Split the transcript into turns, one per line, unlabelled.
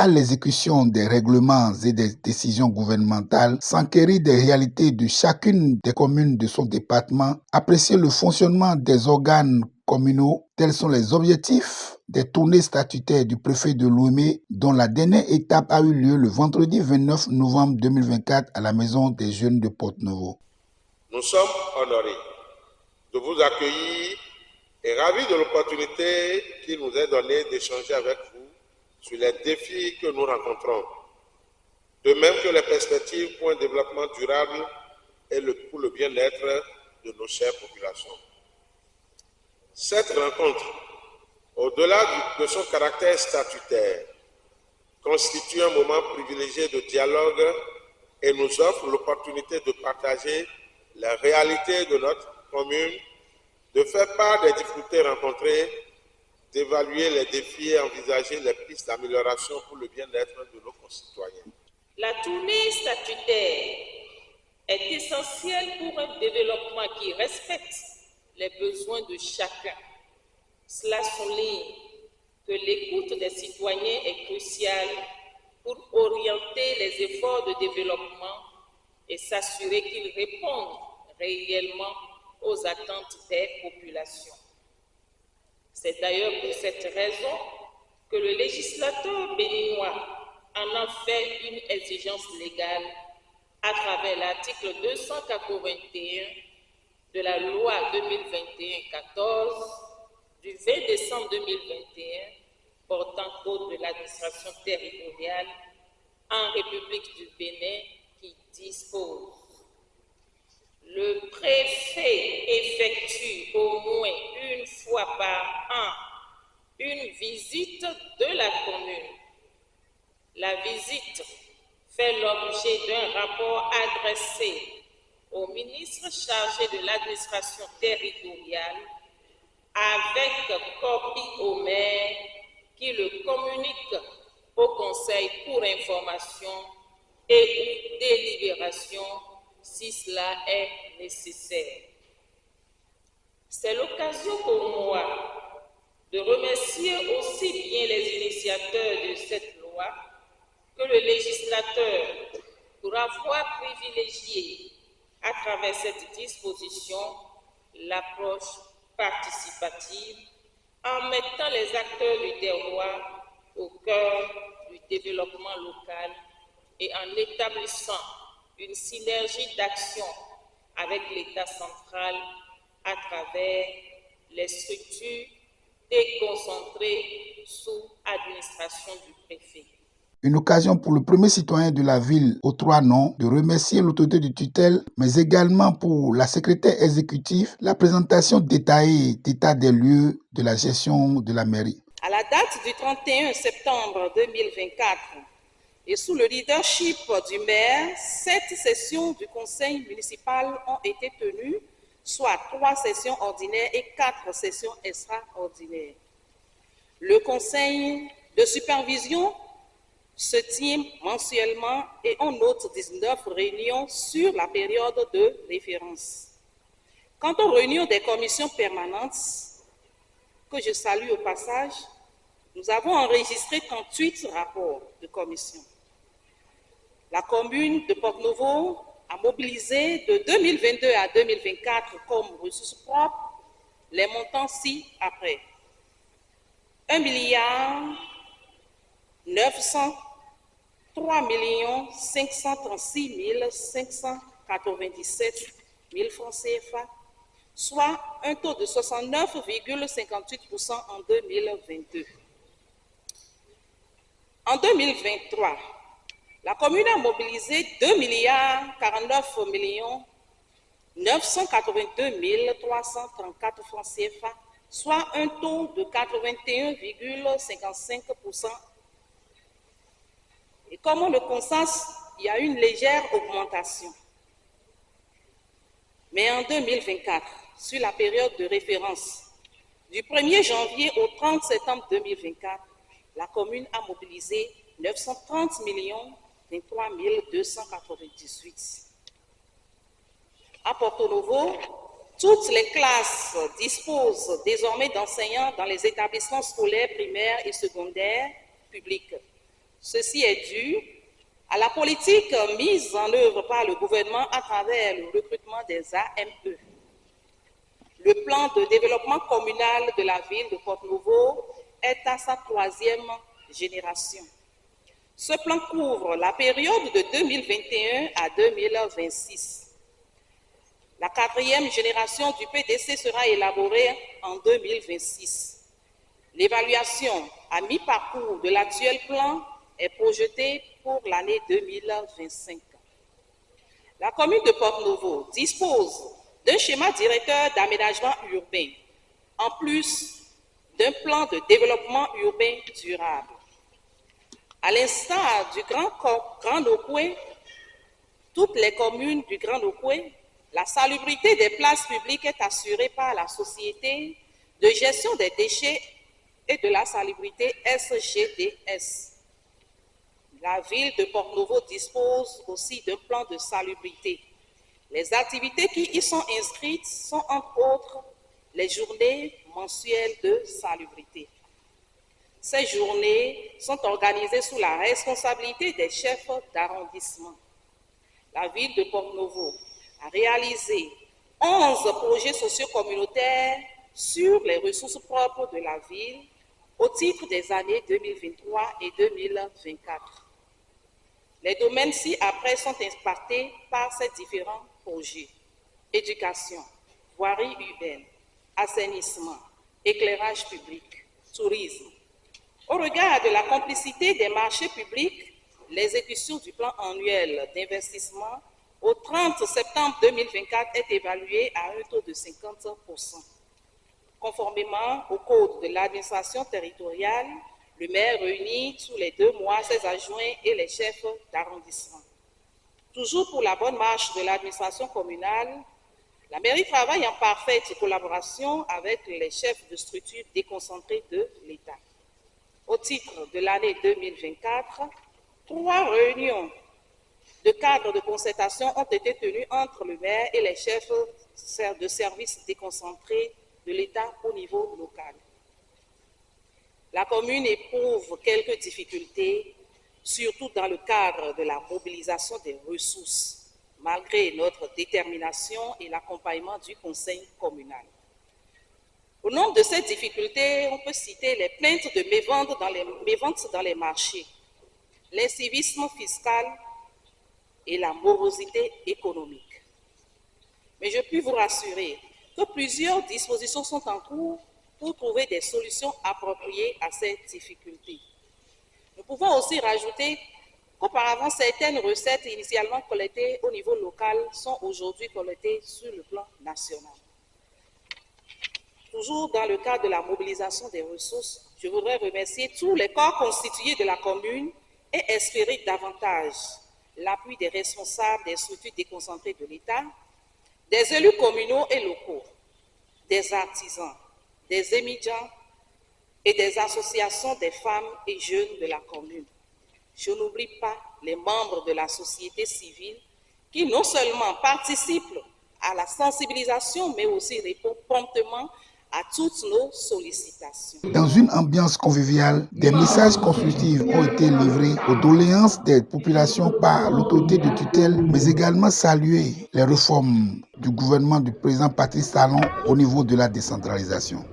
à l'exécution des règlements et des décisions gouvernementales, s'enquérir des réalités de chacune des communes de son département, apprécier le fonctionnement des organes communaux, tels sont les objectifs des tournées statutaires du préfet de Lomé, dont la dernière étape a eu lieu le vendredi 29 novembre 2024 à la Maison des Jeunes de Porte-Novo.
Nous sommes honorés de vous accueillir et ravis de l'opportunité qui nous est donnée d'échanger avec vous sur les défis que nous rencontrons, de même que les perspectives pour un développement durable et pour le bien-être de nos chères populations. Cette rencontre, au-delà de son caractère statutaire, constitue un moment privilégié de dialogue et nous offre l'opportunité de partager la réalité de notre commune, de faire part des difficultés rencontrées, d'évaluer les défis et envisager les pistes d'amélioration pour le bien-être de nos concitoyens.
La tournée statutaire est essentielle pour un développement qui respecte les besoins de chacun. Cela souligne que l'écoute des citoyens est cruciale pour orienter les efforts de développement et s'assurer qu'ils répondent réellement aux attentes des populations. C'est d'ailleurs pour cette raison que le législateur béninois en a fait une exigence légale à travers l'article 281 de la loi 2021-14 du 20 décembre 2021 portant code de l'administration territoriale en République du Bénin qui dispose: le préfet effectue au moins une fois par an une visite de la commune. La visite fait l'objet d'un rapport adressé au ministre chargé de l'administration territoriale avec copie au maire qui le communique au Conseil pour information et délibération si cela est nécessaire. C'est l'occasion pour moi de remercier aussi bien les initiateurs de cette loi que le législateur pour avoir privilégié à travers cette disposition l'approche participative en mettant les acteurs du terroir au cœur du développement local et en établissant une synergie d'action avec l'État central à travers les structures déconcentrées sous administration du préfet.
Une occasion pour le premier citoyen de la ville aux trois noms de remercier l'autorité de tutelle, mais également pour la secrétaire exécutive, la présentation détaillée d'état des lieux de la gestion de la mairie.
À la date du 31 septembre 2024, et sous le leadership du maire, 7 sessions du conseil municipal ont été tenues, soit 3 sessions ordinaires et 4 sessions extraordinaires. Le conseil de supervision se tient mensuellement et on note 19 réunions sur la période de référence. Quant aux réunions des commissions permanentes, que je salue au passage, nous avons enregistré 38 rapports de commission. La commune de Porte-Novo a mobilisé de 2022 à 2024 comme ressources propres les montants ci-après. 1,3 536 597 francs CFA, soit un taux de 69,58% en 2022. En 2023, la commune a mobilisé 2,49 982 334 francs CFA, soit un taux de 81,55%. Et comme on le constate, il y a une légère augmentation. Mais en 2024, sur la période de référence, du 1er janvier au 30 septembre 2024, la commune a mobilisé 930 23 298. À Porte-Novo, toutes les classes disposent désormais d'enseignants dans les établissements scolaires primaires et secondaires publics. Ceci est dû à la politique mise en œuvre par le gouvernement à travers le recrutement des AME. Le plan de développement communal de la ville de Porto-Novo est à sa 3e génération. Ce plan couvre la période de 2021 à 2026. La 4e génération du PDC sera élaborée en 2026. L'évaluation à mi-parcours de l'actuel plan est projetée pour l'année 2025. La commune de Porto-Novo dispose d'un schéma directeur d'aménagement urbain, en plus d'un plan de développement urbain durable. À l'instar du Grand Nokoué, toutes les communes du Grand Nokoué, la salubrité des places publiques est assurée par la Société de gestion des déchets et de la salubrité SGDS. La ville de Porto-Novo dispose aussi d'un plan de salubrité. Les activités qui y sont inscrites sont entre autres les journées mensuelles de salubrité. Ces journées sont organisées sous la responsabilité des chefs d'arrondissement. La ville de Porto-Novo a réalisé 11 projets socio-communautaires sur les ressources propres de la ville au titre des années 2023 et 2024. Les domaines ci-après sont impactés par ces différents projets: éducation, voirie urbaine, assainissement, éclairage public, tourisme. Au regard de la complicité des marchés publics, l'exécution du plan annuel d'investissement au 30 septembre 2024 est évaluée à un taux de 50%. Conformément au code de l'administration territoriale, le maire réunit tous les 2 mois ses adjoints et les chefs d'arrondissement. Toujours pour la bonne marche de l'administration communale, la mairie travaille en parfaite collaboration avec les chefs de structures déconcentrées de l'État. Au titre de l'année 2024, 3 réunions de cadres de concertation ont été tenues entre le maire et les chefs de services déconcentrés de l'État au niveau local. La commune éprouve quelques difficultés, surtout dans le cadre de la mobilisation des ressources, malgré notre détermination et l'accompagnement du conseil communal. Au nombre de ces difficultés, on peut citer les plaintes de méventes dans les marchés, l'incivisme fiscal et la morosité économique. Mais je puis vous rassurer que plusieurs dispositions sont en cours pour trouver des solutions appropriées à ces difficultés. Nous pouvons aussi rajouter qu'auparavant, certaines recettes initialement collectées au niveau local sont aujourd'hui collectées sur le plan national. Toujours dans le cadre de la mobilisation des ressources, je voudrais remercier tous les corps constitués de la commune et espérer davantage l'appui des responsables des structures déconcentrées de l'État, des élus communaux et locaux, des artisans, des étudiants et des associations des femmes et jeunes de la commune. Je n'oublie pas les membres de la société civile qui non seulement participent à la sensibilisation, mais aussi répondent promptement à toutes nos sollicitations.
Dans une ambiance conviviale, des messages constructifs ont été livrés aux doléances des populations par l'autorité de tutelle, mais également saluer les réformes du gouvernement du président Patrice Talon au niveau de la décentralisation.